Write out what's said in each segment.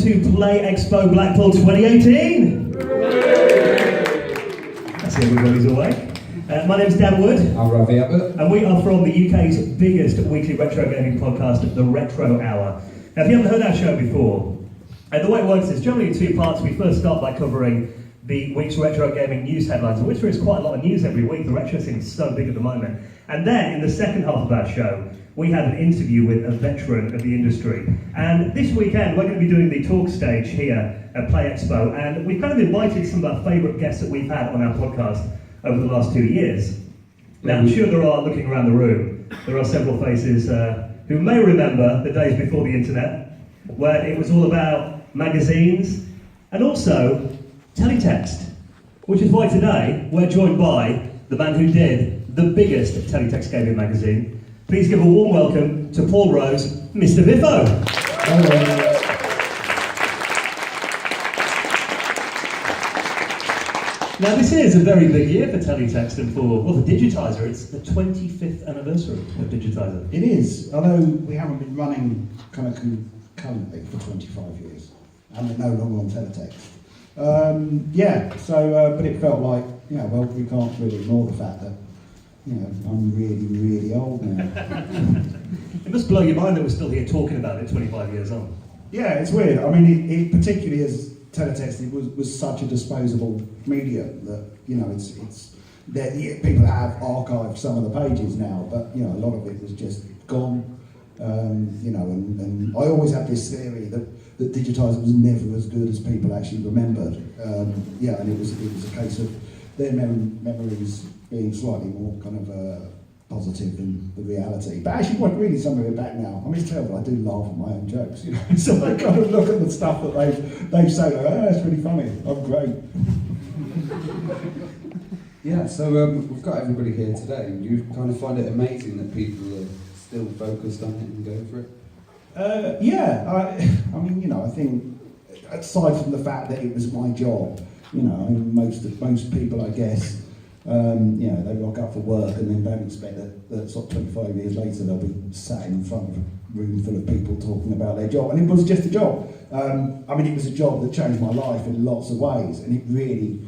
to Play Expo Blackpool 2018. That's everybody's awake. My name's Dan Wood. I'm Ravi Abbott. And we are from the UK's biggest weekly retro gaming podcast, The Retro Hour. Now, if you haven't heard our show before, the way it works is generally in two parts. We first start by covering the week's retro gaming news headlines, of which there is quite a lot of news every week. The retro scene is so big at the moment. And then, in the second half of our show, we have an interview with a veteran of the industry. And this weekend, we're going to be doing the talk stage here at Play Expo, and we've kind of invited some of our favourite guests that we've had on our podcast over the last 2 years. Now, I'm sure there are, looking around the room, there are several faces who may remember the days before the internet, where it was all about magazines and also teletext, which is why today we're joined by the man who did the biggest teletext gaming magazine. Please give a warm welcome to Paul Rose, Mr. Biffo. Hello. Now this is a very big year for teletext and for, well, the Digitizer. It's the 25th anniversary of Digitizer. It is, although we haven't been running kind of concurrently for 25 years, and we're no longer on teletext. But it felt like, well, we can't really ignore the fact that, I'm really, really old now. It must blow your mind that we're still here talking about it 25 years on. Yeah, it's weird. I mean, it particularly as teletext, it was such a disposable medium that, it's that people have archived some of the pages now, but, a lot of it was just gone. And I always had this theory that Digitizer was never as good as people actually remembered. And it was a case of their memories being slightly more kind of positive than the reality. But actually, really, some of it back now. I mean, it's terrible. I do laugh at my own jokes, So I kind of look at the stuff that they've said. It's really funny. I'm great. Yeah, so we've got everybody here today. You kind of find it amazing that people are still focused on it and go for it. I think aside from the fact that it was my job, most people, I guess, they rock up for work and then don't expect that sort of 25 years later they'll be sat in front of a room full of people talking about their job. And it was just a job. It was a job that changed my life in lots of ways, and it really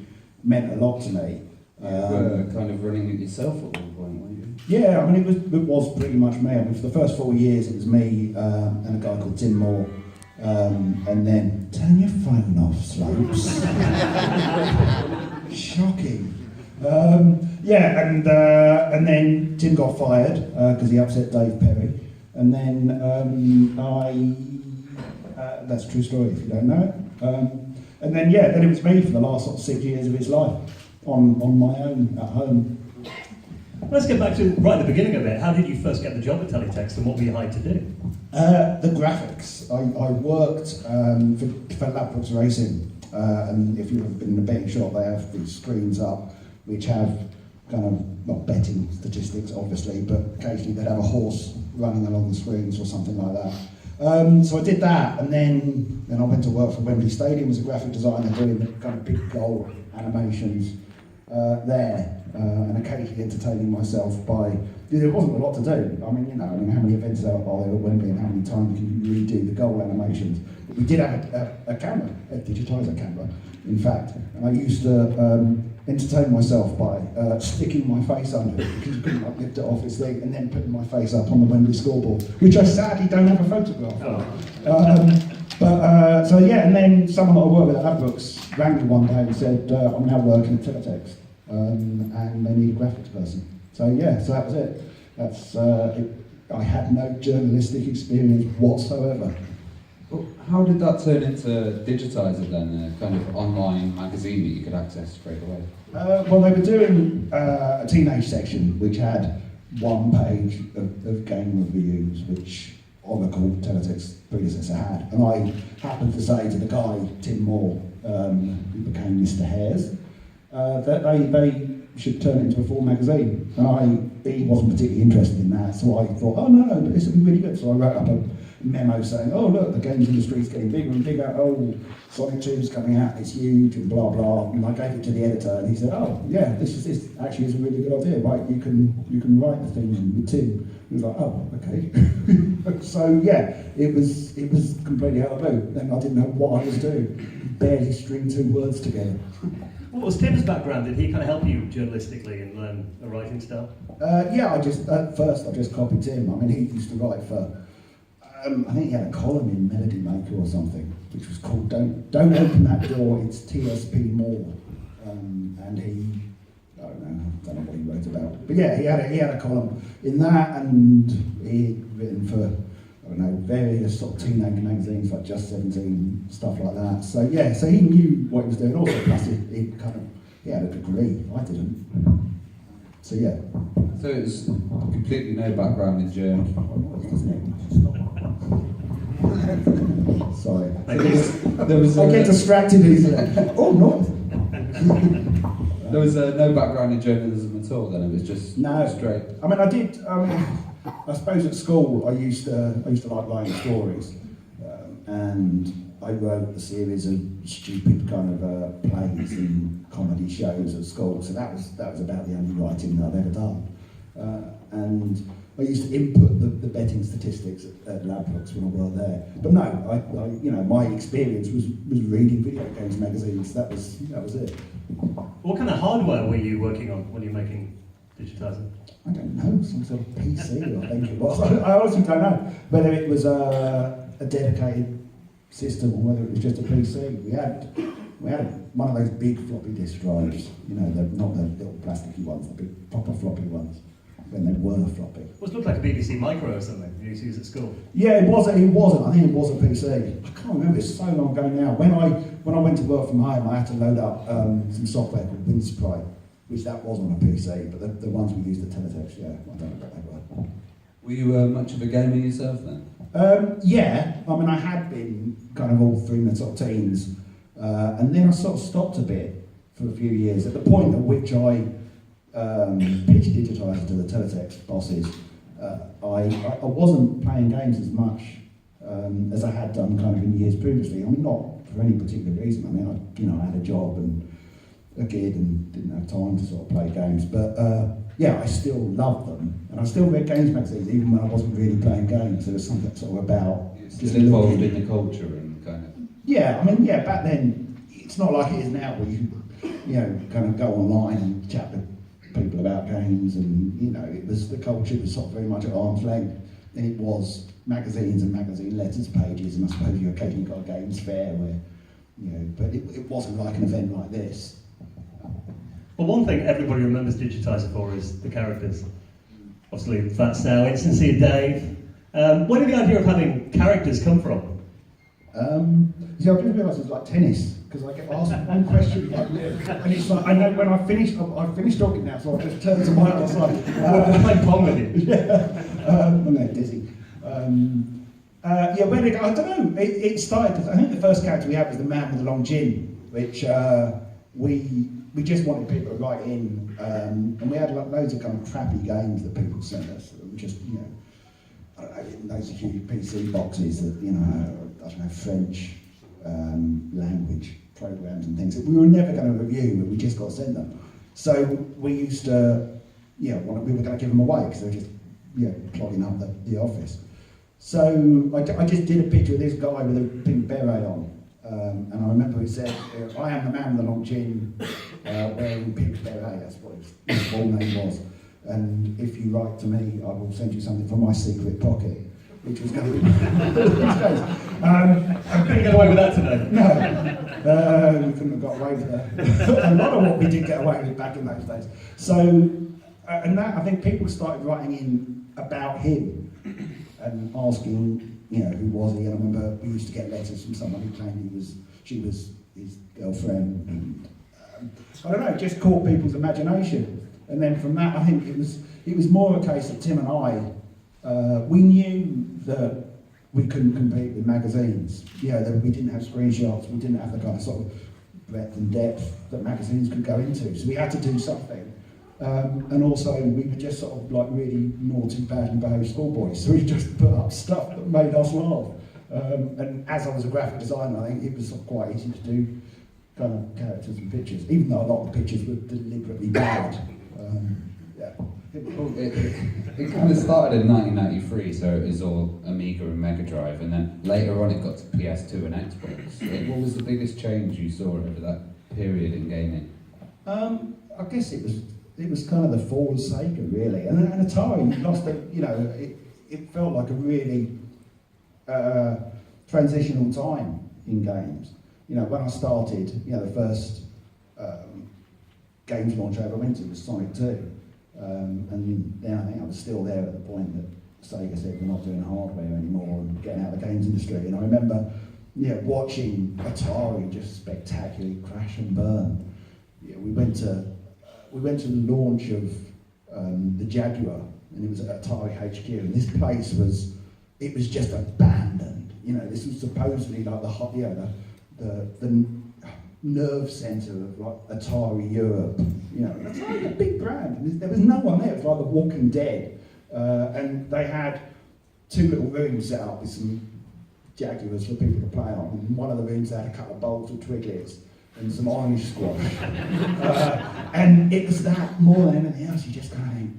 meant a lot to me. You were kind of running it yourself at one point, weren't you? Yeah, it was pretty much me. For the first 4 years it was me and a guy called Tim Moore. And then, turn your phone off, Slopes. Shocking. And then Tim got fired because he upset Dave Perry. And then that's a true story if you don't know it. Then it was me for the last sort of 6 years of his life on my own at home. Let's get back to right at the beginning of it. How did you first get the job at teletext, and what were you hired to do? The graphics. I worked for Laptops Racing, and if you've ever been in a betting shop, they have these screens up which have kind of, not betting statistics obviously, but occasionally they'd have a horse running along the screens or something like that. So I did that, and then I went to work for Wembley Stadium as a graphic designer, doing the kind of big goal animations there, and occasionally entertaining myself by, there wasn't a lot to do. How many events are there at Wembley and how many times can you redo the goal animations? But we did have a camera, a Digitizer camera, in fact, and I used to entertain myself by sticking my face under it, because you couldn't lift it off this thing, and then putting my face up on the Wembley scoreboard, which I sadly don't have a photograph of. And then someone that I work with at Adbooks rang me one day and said, I'm now working at teletext, and they need a graphics person. So that was it. I had no journalistic experience whatsoever. Well, how did that turn into Digitizer then, a kind of online magazine that you could access straight away? They were doing a teenage section which had one page of game reviews, which Oracle, Teletext's predecessor, had. And I happened to say to the guy, Tim Moore, who became Mr. Hares, that they should turn it into a full magazine. And he wasn't particularly interested in that, so I thought, oh no, but this would be really good. So I wrote up a memo saying, oh look, the games industry is getting bigger and bigger, oh, Sonic 2's coming out, it's huge, and blah blah. And I gave it to the editor, and he said, oh yeah, this actually is a really good idea, right? You can write the thing with Tim. He was like, oh, okay. So yeah, it was completely out of the blue. Then I didn't know what I was doing. Barely string two words together. What was Tim's background? Did he kind of help you journalistically and learn a writing style? Yeah, at first I just copied Tim. I mean, he used to write for, I think he had a column in Melody Maker or something, which was called "Don't Open That Door." It's TSP Moore, and he, I don't know what he wrote about, but yeah, he had a column in that, and he'd written for, I don't know, various sort of teenage magazines like Just 17, stuff like that. So yeah, so he knew what he was doing. Also, plus he had a degree. I didn't. So yeah. So it's completely no background in German. Sorry. There was I get distracted easily. Oh no. There was no background in journalism at all. Then it was just straight. I mean, I suppose at school I used to like writing stories, and I wrote a series of stupid kind of plays and comedy shows at school. So that was about the only writing that I've ever done. And I used to input the betting statistics at Ladbrokes when I worked there. But no, I my experience was reading video games magazines. That was it. What kind of hardware were you working on when you were making Digitizer? I don't know, some sort of PC, I think it was. I honestly don't know whether it was a dedicated system or whether it was just a PC. We had one of those big floppy disk drives, not the little plasticky ones, the big proper floppy ones, when they were floppy. It looked like a BBC Micro or something you used to use at school. Yeah, it wasn't. I think it was a PC. I can't remember. It's so long ago now. When I went to work from home, I had to load up some software called WinSprite, which that was on a PC. But the ones we used at Teletext, yeah, I don't know what they were. Were you much of a gamer yourself then? Yeah, I mean, I had been kind of all through my sort of teens, and then I sort of stopped a bit for a few years. At the point at which I pitched Digitizer to the Teletext bosses, I wasn't playing games as much as I had done kind of in years previously. I mean, not for any particular reason. I mean, I had a job and a gig and didn't have time to sort of play games. But yeah, I still loved them, and I still read games magazines even when I wasn't really playing games. There was something sort of about just involved in the culture and kind of. Yeah, I mean, yeah, back then it's not like it is now where you kind of go online and chat with people about games, and the culture was sort of very much at arm's length. Then it was magazines and magazine letters pages, and I suppose you occasionally got a games fair where, but it wasn't like an event like this. Well, one thing everybody remembers Digitizer for is the characters. Obviously, that's now Instancy of Dave. Where did the idea of having characters come from? I didn't realise it was like tennis, because I get asked one question, and it's like, I know when I've finished talking now, so I just turn to my other side. We're playing pong with you. Yeah, I'm now dizzy. Yeah, where did it go? I don't know. It started, I think the first character we had was the man with the long chin, which we just wanted people to write in, and we had loads of kind of crappy games that people sent us, just, I don't know, those huge PC boxes that, I don't know, French language programs and things that we were never going to review, but we just got sent them. So we used to, we were going to give them away because they were just, clogging up the office. So I just did a picture of this guy with a pink beret on, and I remember it said, "I am the man with the long chin, wearing pink beret." That's what his full name was. And if you write to me, I will send you something from my secret pocket. Which was going to be. I couldn't get away with that today. No, we couldn't have got away with that. A lot of what we did get away with back in those days. So, and that, I think people started writing in about him and asking, who was he? And I remember we used to get letters from someone who claimed she was his girlfriend. And I don't know, it just caught people's imagination. And then from that, I think it was more a case that Tim and I. We knew that we couldn't compete with magazines. That we didn't have screenshots, we didn't have the kind of sort of breadth and depth that magazines could go into. So we had to do something. And also, we were just sort of like really naughty, badly behaved schoolboys. So we just put up stuff that made us laugh. And as I was a graphic designer, I think it was sort of quite easy to do kind of characters and pictures, even though a lot of the pictures were deliberately bad. It kind of started in 1993, so it was all Amiga and Mega Drive, and then later on it got to PS2 and Xbox. What was the biggest change you saw over that period in gaming? I guess it was kind of the fall of Sega, really, and Atari lost it felt like a really transitional time in games. When I started, the first games launch I ever went to was Sonic 2. And then I think I was still there at the point that Sega said we're not doing hardware anymore and getting out of the games industry. And I remember watching Atari just spectacularly crash and burn. We went to the launch of the Jaguar, and it was at Atari HQ, and this place was just abandoned. This was supposedly like the nerve centre of like Atari Europe. It's like a big brand, and there was no one there. It was like The Walking Dead, and they had 2 little rooms set up with some Jaguars for people to play on. And one of the rooms had a couple of bowls of Twiglets and some orange squash, and it was that more than anything else. You just kind of think,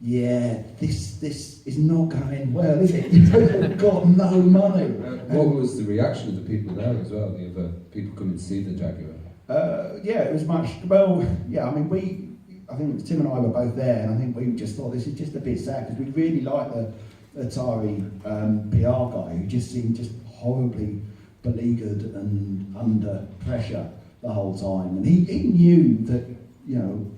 yeah, this is not going well, is it? You've got no money. What was the reaction of the people there as well? The other people coming to see the Jaguar? It was much. Well, yeah. I mean, I think Tim and I were both there, and I think we just thought this is just a bit sad because we really liked the Atari PR guy who just seemed just horribly beleaguered and under pressure the whole time, and he knew that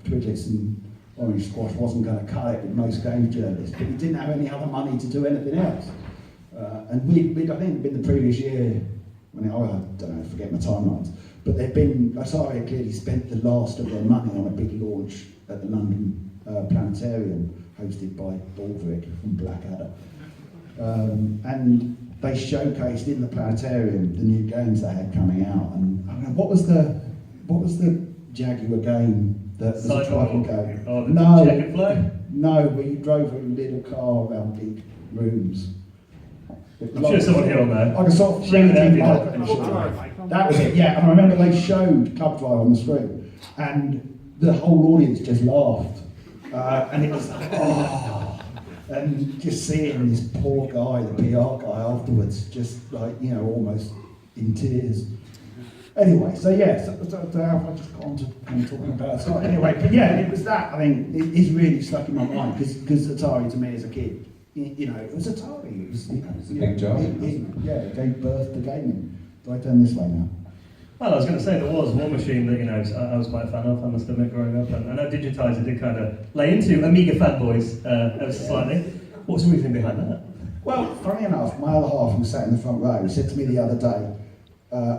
Twiglets and orange squash wasn't going to cut it with most games journalists, but he didn't have any other money to do anything else. And I think it'd been the previous year, I don't know, forget my timelines, but Atari had clearly spent the last of their money on a big launch at the London Planetarium, hosted by Baldrick from Blackadder. And they showcased in the planetarium the new games they had coming out. And I don't know, what was the Jaguar game that was a tribal game? Oh, the checkered flag? No, where you drove a little car around big rooms. I'm sure someone here will know. Like a sort of 3D micro machine. That was it, yeah. And I remember they showed Club Drive on the screen, and the whole audience just laughed. And it was like, oh. And just seeing this poor guy, the PR guy, afterwards, just like, almost in tears. Anyway, so yeah, so I just got on to talking about Atari. Anyway, but yeah, it was that, I think, it's really stuck in my mind, because Atari to me as a kid, it was Atari. It was a big job. It gave birth to gaming. Do I turn this way now? Well, I was going to say there was one machine that I was quite a fan of, I must admit, growing up, and I know Digitizer did kind of lay into Amiga fanboys ever so slightly. What was the reason behind that? Well, funny enough, my other half who sat in the front row said to me the other day,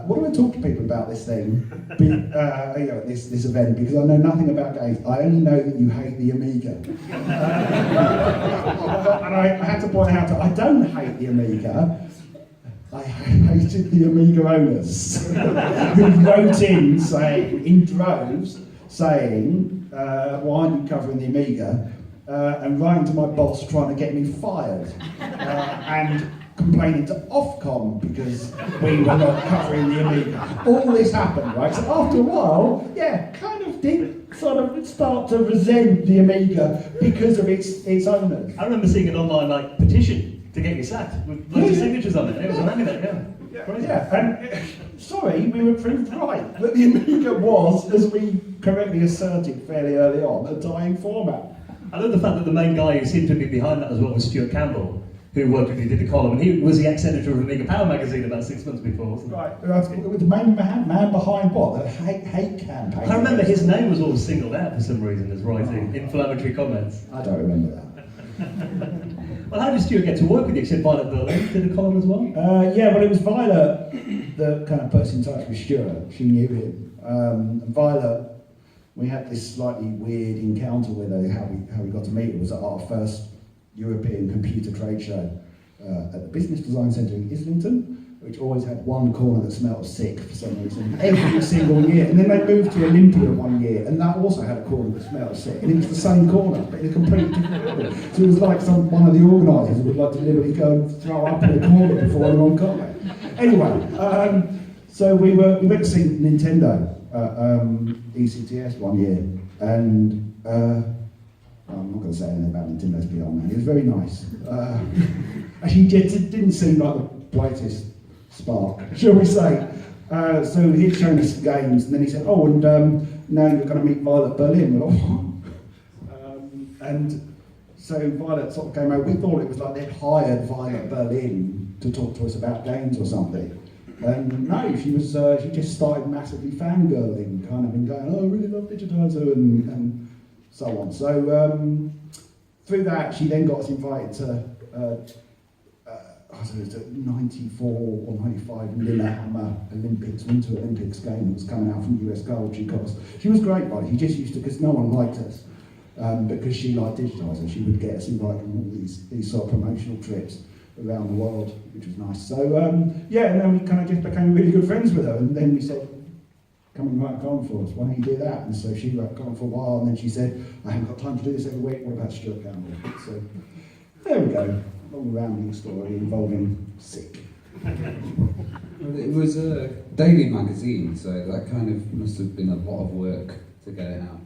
what do I talk to people about this thing, this event, because I know nothing about games. I only know that you hate the Amiga. And I had to point out that I don't hate the Amiga. I hated the Amiga owners who wrote in saying, in droves, saying, why aren't you covering the Amiga? And writing to my boss trying to get me fired. And complaining to Ofcom because we were not covering the Amiga. All this happened, right? So after a while, kind of did sort of start to resent the Amiga because of its owners. I remember seeing an online petition to get you sacked with loads of signatures on it. It was amazing, and sorry, we were proved right that the Amiga was, as we correctly asserted fairly early on, a dying format. I love the fact that the main guy who seemed to be behind that as well was Stuart Campbell, who worked with you, did the column, and he was the ex-editor of Amiga Power magazine about 6 months before, wasn't he? Right, with the man behind what? The hate campaign. I remember his name was always singled out for some reason as writing inflammatory comments. I don't remember that. Well, how did Stuart get to work with you? You said Violet Berlin did a column as well? Well, it was Violet that kind of put us in touch with Stuart. She knew him. Violet, we had this slightly weird encounter with her. How we got to meet her was at our first European computer trade show at the Business Design Centre in Islington, which always had one corner that smelled sick for some reason, every single year. And then they moved to Olympia one year, and that also had a corner that smelled sick. And it was the same corner, but in a completely different building. So it was like one of the organisers would like to literally go and throw up in the corner before anyone got there. Anyway, so we went to see Nintendo at ECTS one year, and I'm not going to say anything about Nintendo's PR man. He was very nice. Actually, it didn't seem like the brightest spark, shall we say. So he'd shown us games, and then he said, "Oh, and now you're going to meet Violet Berlin." We're like, "What?" And so Violet sort of came over. We thought it was like they'd hired Violet Berlin to talk to us about games or something. And no, she just started massively fangirling, kind of, and going, "Oh, I really love Digitizer," and so on. So through that, she then got us invited to I don't know, it was a 94 or 95 Lillehammer Olympics, Winter Olympics game that was coming out from US Gold. She was great, but she just used to, because no one liked us, because she liked Digitizer. She would get us invited on all these sort of promotional trips around the world, which was nice. So yeah, and then we kind of just became really good friends with her, and then we said, "Come and write a column for us, why don't you do that?" And so she wrote a column for a while, and then she said, "I haven't got time to do this every week, what about Stuart Campbell?" So there we go, long rounding story involving sick. Well, it was a daily magazine, so that kind of must have been a lot of work to get it out.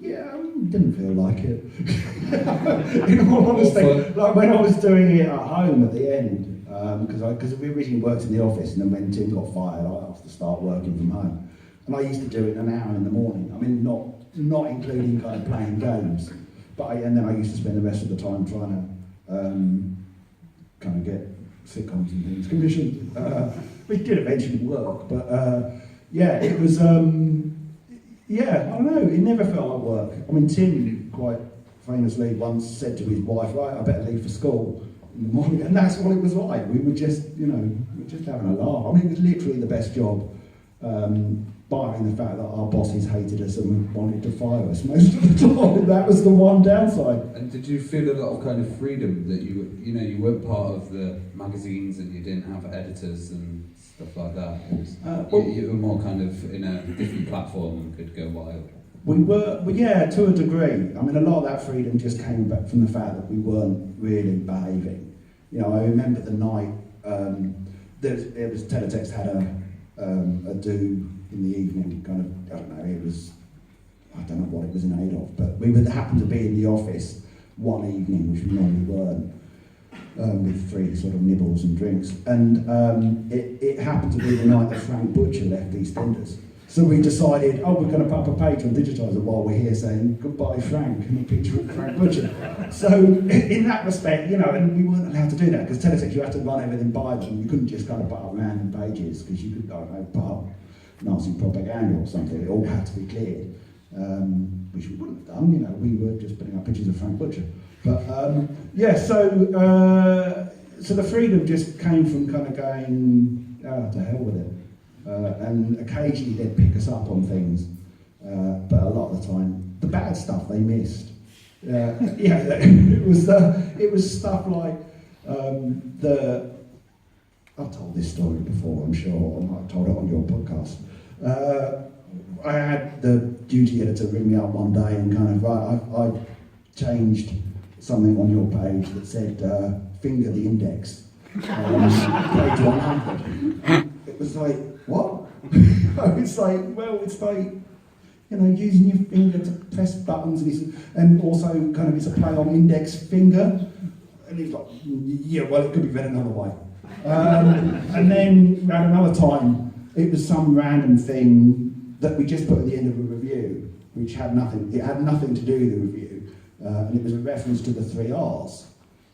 Yeah, didn't feel like it. In all honesty, like when I was doing it at home at the end, because we originally worked in the office, and then when Tim got fired, I asked to start working from home, and I used to do it an hour in the morning. I mean, not including kind of playing games, and then I used to spend the rest of the time trying to kind of get sitcoms and things commissioned, which did eventually work. But yeah, it was. Yeah, I don't know, it never felt like work. I mean, Tim quite famously once said to his wife, "Right, I better leave for school in the morning," and that's what it was like. We were just, we were just having a laugh. I mean, it was literally the best job, barring the fact that our bosses hated us and wanted to fire us most of the time. That was the one downside. And did you feel a lot of kind of freedom that you weren't part of the magazines and you didn't have editors and stuff like that? It was, you were more kind of in a different platform and could go wild. We were, yeah, to a degree. I mean, a lot of that freedom just came back from the fact that we weren't really behaving. I remember the night, it was Teletext had a do in the evening, kind of, I don't know what it was in aid of, but we would happen to be in the office one evening, which we normally weren't. With 3 sort of nibbles and drinks, and it happened to be the night that Frank Butcher left EastEnders. So we decided, we're going to put up a page on Digitizer while we're here saying goodbye Frank, and a picture of Frank Butcher. So in that respect, and we weren't allowed to do that because Teletext, you had to run everything by them. You couldn't just kind of put up random pages because you could, put up Nazi propaganda or something. It all had to be cleared, which we wouldn't have done. We were just putting up pictures of Frank Butcher. But yeah, so the freedom just came from kind of going, to hell with it. And occasionally they'd pick us up on things, but a lot of the time, the bad stuff they missed. It was stuff like I've told this story before, I'm sure, I might have told it on your podcast. I had the duty editor ring me up one day and kind of, I changed something on your page that said, finger the index, page 100. It was like, what? It's like, using your finger to press buttons, and also kind of it's a play on index finger. And he's like, yeah, well, it could be read another way. And then at another time, it was some random thing that we just put at the end of a review, which had nothing to do with the review. And it was a reference to the 3 R's,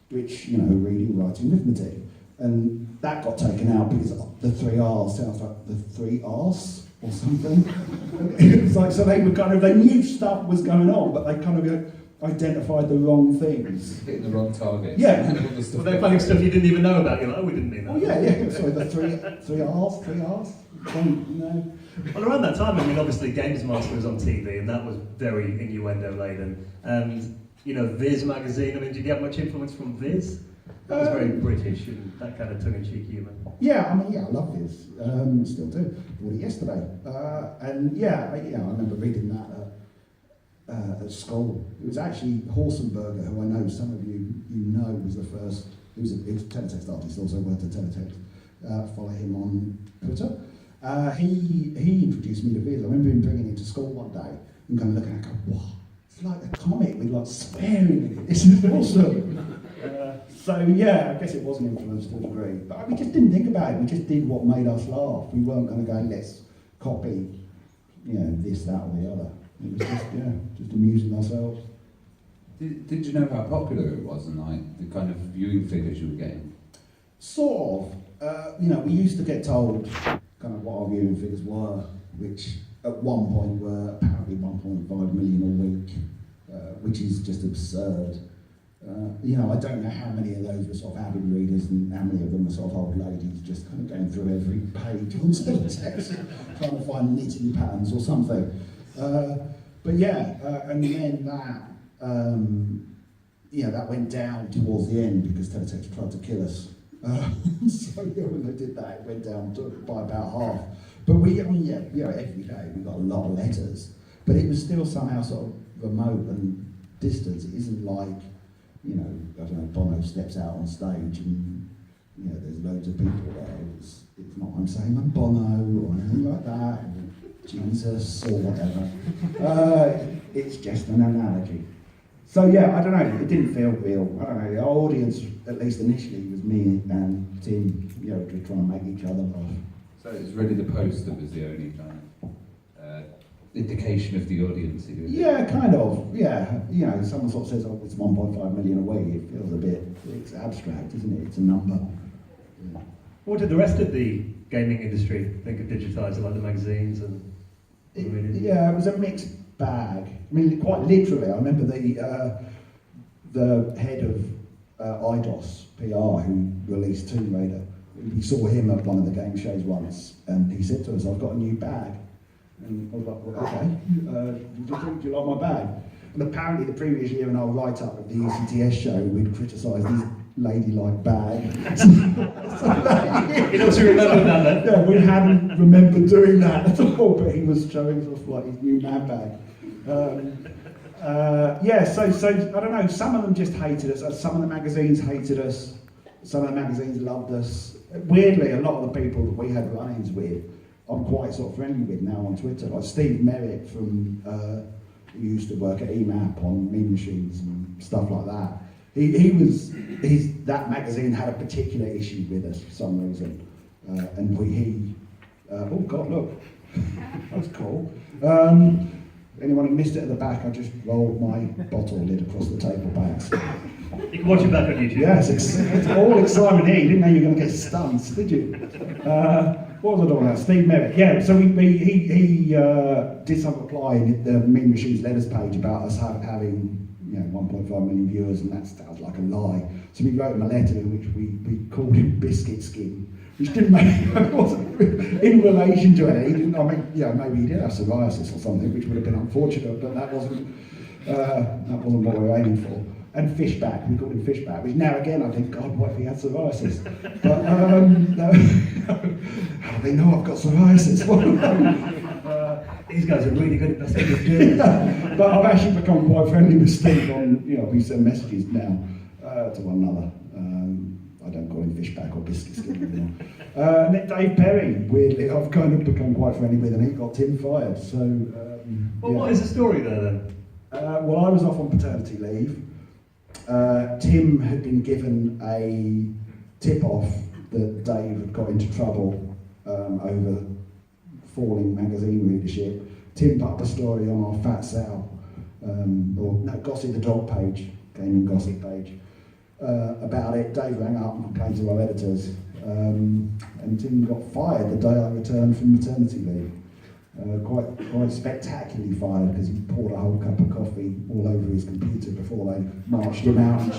which, reading, writing, arithmetic. And that got taken out because the 3 R's sounds like the 3 R's or something. It was like, so they knew stuff was going on, but they kind of identified the wrong things. Hitting the wrong target. Yeah. Well, they're finding stuff you didn't even know about. You're like, we didn't mean that. Oh yeah. Sorry, the 3 R's. No. Well, around that time, obviously Games Master was on TV, and that was very innuendo-laden. And, Viz magazine, did you get much influence from Viz? That was very British, and that kind of tongue-in-cheek humour. Yeah, I love Viz. Still do. Bought it yesterday. And I remember reading that at school. It was actually Horsenberger, who I know some of you know was the first. He was a teletext artist, also worked at Teletext. Follow him on Twitter. He introduced me to Viz. I remember him bringing it to school one day and kind of looking at it, wow, it's like a comic with like swearing in it. This is awesome. So yeah, I guess it was an influence to a degree. But we just didn't think about it. We just did what made us laugh. We weren't going to go, let's copy, this, that, or the other. It was just amusing ourselves. Did you know how popular it was and like the kind of viewing figures you were getting? Sort of. We used to get told kind of what our viewing figures were, which at one point were apparently 1.5 million a week, which is just absurd. I don't know how many of those were sort of avid readers and how many of them were sort of old ladies just kind of going through every page on text, trying to find knitting patterns or something. And then that went down towards the end because teletext tried to kill us. So when they did that, it went down by about half. But every day we got a lot of letters, but it was still somehow sort of remote and distant. It isn't like, Bono steps out on stage and, there's loads of people there. It's not I'm saying I'm Bono or anything like that, or Jesus or whatever. It's just an analogy. So yeah, I don't know, it didn't feel real. I don't know, our audience, at least initially, was me and Tim, just trying to make each other laugh. So it was really the post that was the only kind of indication of the audience. Yeah, kind of. Yeah, someone sort of says, "Oh, it's 1.5 million a week." It feels a bit, it's abstract, isn't it? It's a number. Yeah. What did the rest of the gaming industry think of Digitizer, like the magazines and? It was a mixed bag. I mean, quite literally. I remember the head of IDOS PR who released Tomb Raider. We saw him at one of the game shows once, and he said to us, "I've got a new bag." And I was like, well, okay, do you like my bag? And apparently the previous year in our write-up of the ECTS show, we'd criticised his ladylike bag. You also remember that then? Yeah, we hadn't remembered doing that at all, but he was showing us like his new man bag. So I don't know, some of them just hated us, some of the magazines hated us, some of the magazines loved us. Weirdly, a lot of the people that we had run-ins with, I'm quite sort of friendly with now on Twitter. Like Steve Merritt who used to work at EMAP on Mean Machines and stuff like that. That magazine had a particular issue with us for some reason. Oh God, look, that's cool. Anyone who missed it at the back, I just rolled my bottle lid across the table back. You can watch it back on YouTube. Yes, it's all excitement here. You didn't know you were going to get stunned, did you? What was I talking about? Steve Merritt. Yeah, so he did some reply in the Mean Machines letters page about us having 1.5 million viewers, and that sounds like a lie. So we wrote him a letter in which we called him Biscuit Skin, which didn't make it wasn't in relation to it. He didn't. I mean, maybe he did have psoriasis or something, which would have been unfortunate, but that wasn't what we were aiming for. And Fishback, we called him Fishback, which now again I think, God, what if he had psoriasis? But how do they know I've got psoriasis? These guys are really good at messaging. Yeah. But I've actually become quite friendly with Steve on, we send messages now to one another. I don't call him Fishback or Biscuit Skin anymore. Dave Perry, weirdly, I've kind of become quite friendly with, and he got Tim fired. So, What is the story there then? Well, I was off on paternity leave. Tim had been given a tip-off that Dave had got into trouble over falling magazine readership. Tim put up a story on our Fat Sal, Gossip the Dog page, gaming gossip page, about it. Dave rang up and complained to our editors, and Tim got fired the day I returned from maternity leave. Quite spectacularly fired because he poured a whole cup of coffee all over his computer before they marched him out and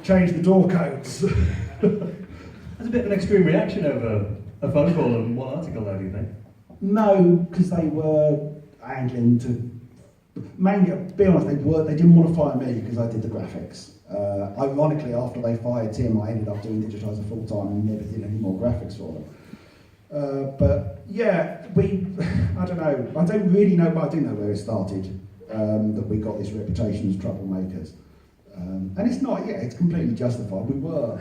changed the door codes. There's a bit of an extreme reaction over a phone call and one article, though, do you think? No, because they were angling to. Mainly, to be honest, they didn't want to fire me because I did the graphics. Ironically, after they fired Tim, I ended up doing Digitizer full time and never did any more graphics for them. But yeah, I don't know. I don't really know, but I do know where it started. That we got this reputation as troublemakers. And it's not, it's completely justified. We were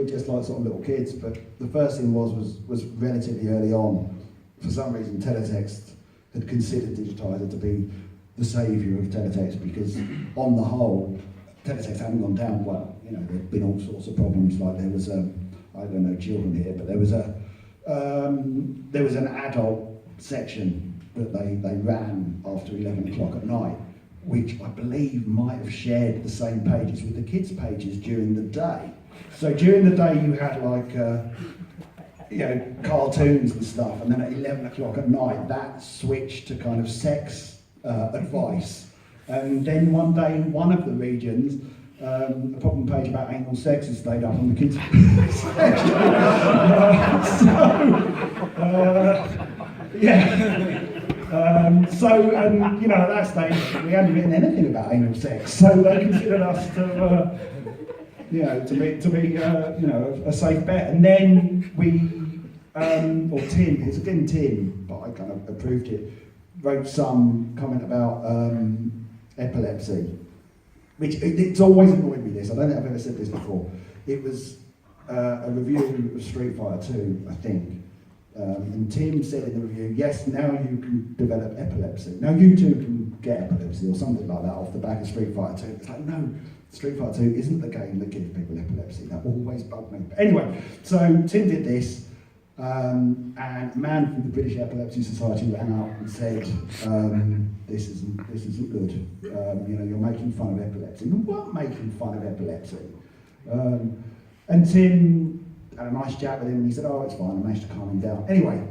just like sort of little kids, but the first thing was relatively early on. For some reason, Teletext had considered Digitizer to be the saviour of teletext, because on the whole, teletext haven't gone down well. You know, there've been all sorts of problems. Like there was I don't know children here, but there was an adult section that they ran after 11 o'clock at night, which I believe might have shared the same pages with the kids' pages during the day. So during the day you had like cartoons and stuff, and then at 11 o'clock at night that switched to kind of sex advice. And then one day in one of the regions, a problem page about anal sex has stayed up on the kids' section. At that stage we hadn't written anything about anal sex, so they considered us to be a safe bet. And then Tim, it didn't Tim, but I kind of approved it, wrote some comment about epilepsy, which it's always annoyed me this. I don't think I've ever said this before. It was a review of Street Fighter 2, I think. And Tim said in the review, yes, now you can develop epilepsy. Now you too can get epilepsy or something like that off the back of Street Fighter 2. It's like, no, Street Fighter 2 isn't the game that gives people epilepsy. That always bugged me. But anyway, so Tim did this, and a man from the British Epilepsy Society rang up and said, this isn't good. You're making fun of epilepsy. We weren't making fun of epilepsy. And Tim had a nice chat with him, and he said, oh, it's fine, I managed to calm him down. Anyway,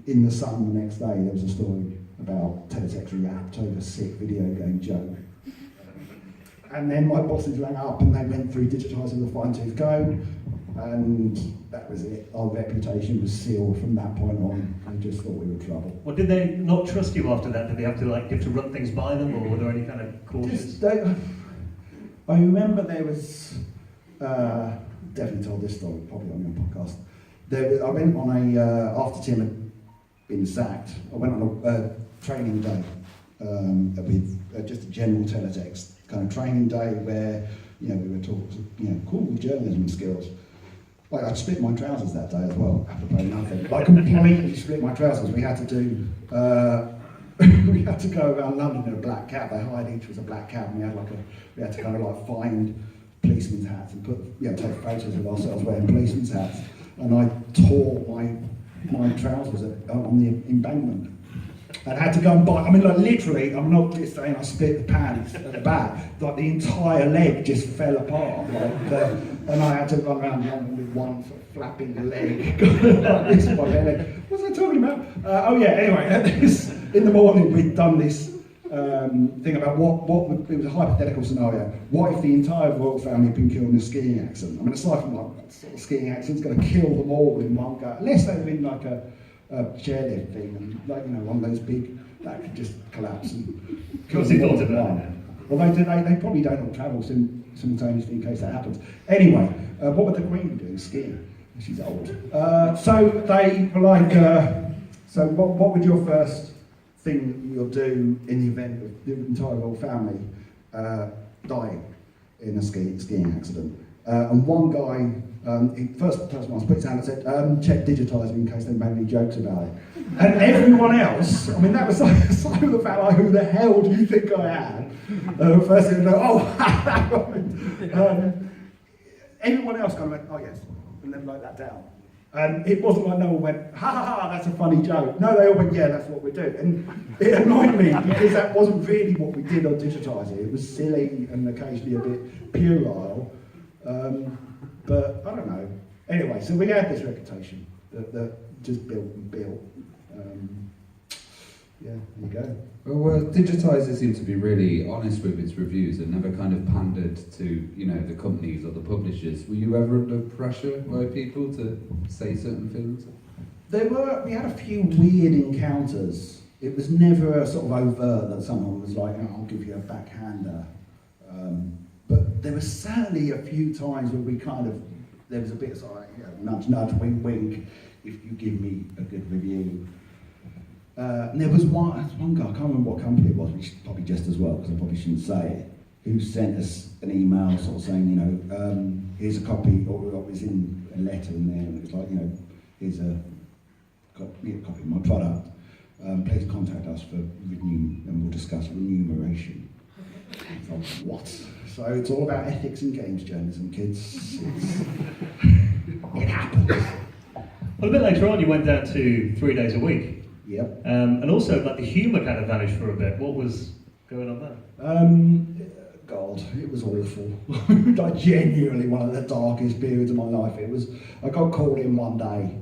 in the Sun the next day, there was a story about teletext react over sick video game joke. And then my bosses rang up and they went through Digitizer with a fine-tooth comb, and that was it. Our reputation was sealed from that point on. They just thought we were trouble. Well, did they not trust you after that? Did they have to run things by them, or were there any kind of cautions? I remember there was, definitely told this story, probably on your podcast. I went on after Tim had been sacked, I went on a training day with just a general teletext kind of training day where we were taught cool journalism skills. I split my trousers that day as well, apropos nothing. I completely split my trousers. We had to do, we had to go around London in a black cab. They hired each was a black cab, and we had to kind of find policemen's hats and take photos of ourselves wearing policemen's hats. And I tore my trousers on the embankment. And had to go and buy, literally, I'm not just saying I split the pants at the back, the entire leg just fell apart. And I had to run around London with one sort of flapping leg, like this on my leg. What was I talking about? Anyway, in the morning we'd done this thing about it was a hypothetical scenario. What if the entire royal family had been killed in a skiing accident? Aside from what sort of skiing accident's going to kill them all in one go, unless they were in a chairlift thing, and one of those big that could just collapse and kill them all in one. Well, they probably don't all travel simultaneously in case that happens. Anyway, what would the Queen be doing? Skiing. She's old. So they were like, so what would your first thing that you'll do in the event of the entire royal family dying in a skiing accident? And one guy, first person I put his hand and said, check Digitizer in case they made any jokes about it. And everyone else, that was like a sign of the fact, who the hell do you think I am? First thing, everyone else kind of went, oh yes, and then wrote that down. And it wasn't like no one went, ha ha ha, that's a funny joke. No, they all went, yeah, that's what we do. And it annoyed me because that wasn't really what we did on Digitizer. It was silly and occasionally a bit puerile. But I don't know. Anyway, so we had this reputation that just built and built. There you go. Well, Digitizer seemed to be really honest with its reviews and never kind of pandered to, the companies or the publishers. Were you ever under pressure by people to say certain things? We had a few weird encounters. It was never a sort of overt that someone was like, I'll give you a backhander. But there was certainly a few times where there was a bit of nudge, nudge, wink, wink, if you give me a good review. And there was one guy, I can't remember what company it was, which is probably just as well, because I probably shouldn't say it, who sent us an email sort of saying, here's a copy, or it was in a letter in there, and it was like, here's a copy of my product. please contact us for and we'll discuss remuneration. I thought, what? So it's all about ethics and games journalism, kids. It happens. Well, a bit later on, you went down to 3 days a week. Yep. And also, like, the humour kind of vanished for a bit. What was going on there? God, it was awful. Like, genuinely one of the darkest periods of my life. I got called in one day,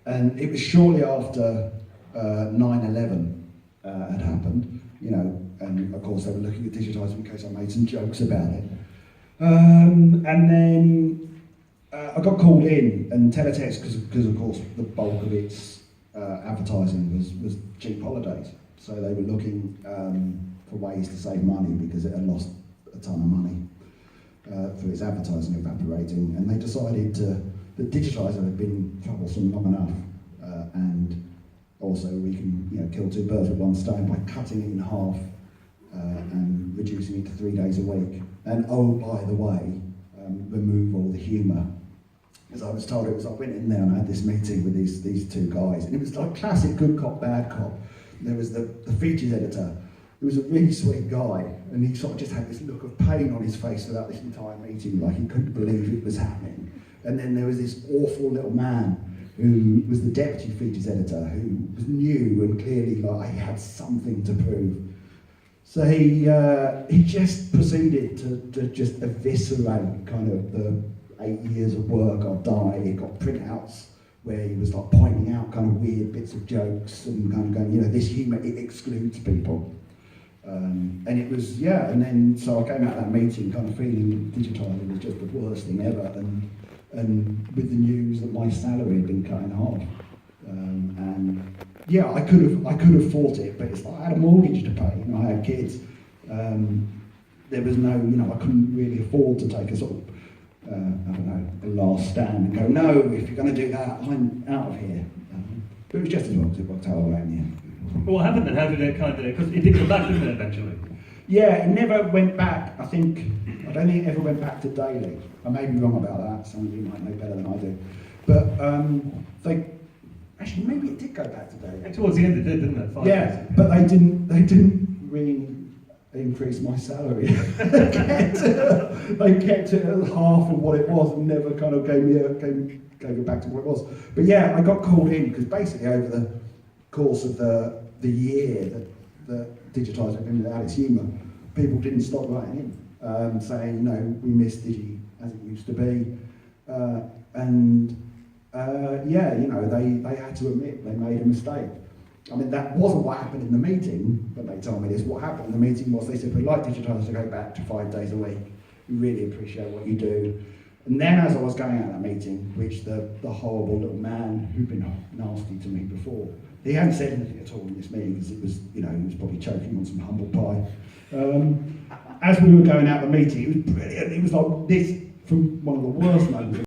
and it was shortly after 9/11 had happened, you know, and of course they were looking at Digitizer in case I made some jokes about it. And then I got called in, and Teletext, because of course the bulk of its advertising was cheap holidays, so they were looking for ways to save money because it had lost a ton of money for its advertising evaporating, and they decided that Digitizer had been troublesome long enough, and also we can, you know, kill two birds with one stone by cutting it in half and reducing it to 3 days a week. And oh, by the way, remove all the humour. As I was told, I went in there and I had this meeting with these two guys, and it was like classic good cop, bad cop. There was the features editor, who was a really sweet guy, and he sort of just had this look of pain on his face throughout this entire meeting, like he couldn't believe it was happening. And then there was this awful little man who was the deputy features editor, who was new and clearly like he had something to prove. So he just proceeded to just eviscerate kind of the 8 years of work I've done. He got printouts where he was like pointing out kind of weird bits of jokes and kind of going, you know, this humour, it excludes people. And it was, yeah, and then so I came out of that meeting kind of feeling Digitizer was just the worst thing ever, and with the news that my salary had been cut in half. And yeah, I could have fought it, but it's like I had a mortgage to pay, you know, I had kids. There was no, you know, I couldn't really afford to take a sort of, I don't know, a last stand and go, no, if you're going to do that, I'm out of here. But it was just as well, because it worked out all right in the end. Well, what happened then? How did it kind of... Because it did come back, didn't it, eventually? Yeah, it never went back. I don't think it ever went back to daily. I may be wrong about that. Some of you might know better than I do. But actually, maybe it did go back to daily. And towards the end it did, didn't it? 5 Yeah, days. but they didn't really increase my salary. They kept it at half of what it was and never kind of gave it back to what it was. But yeah, I got called in because basically over the course of the year that Digitizer had been without its humour, people didn't stop writing in, saying, you know, we miss Digi as it used to be. Yeah, you know, they had to admit they made a mistake. I mean, that wasn't what happened in the meeting, but they told me this. What happened in the meeting was they said, we'd like Digitizer to go back to 5 days a week. We really appreciate what you do. And then as I was going out of that meeting, which the horrible little man who'd been nasty to me before, he hadn't said anything at all in this meeting because it was, you know, he was probably choking on some humble pie. As we were going out of the meeting, it was brilliant. It was like this, from one of the worst moments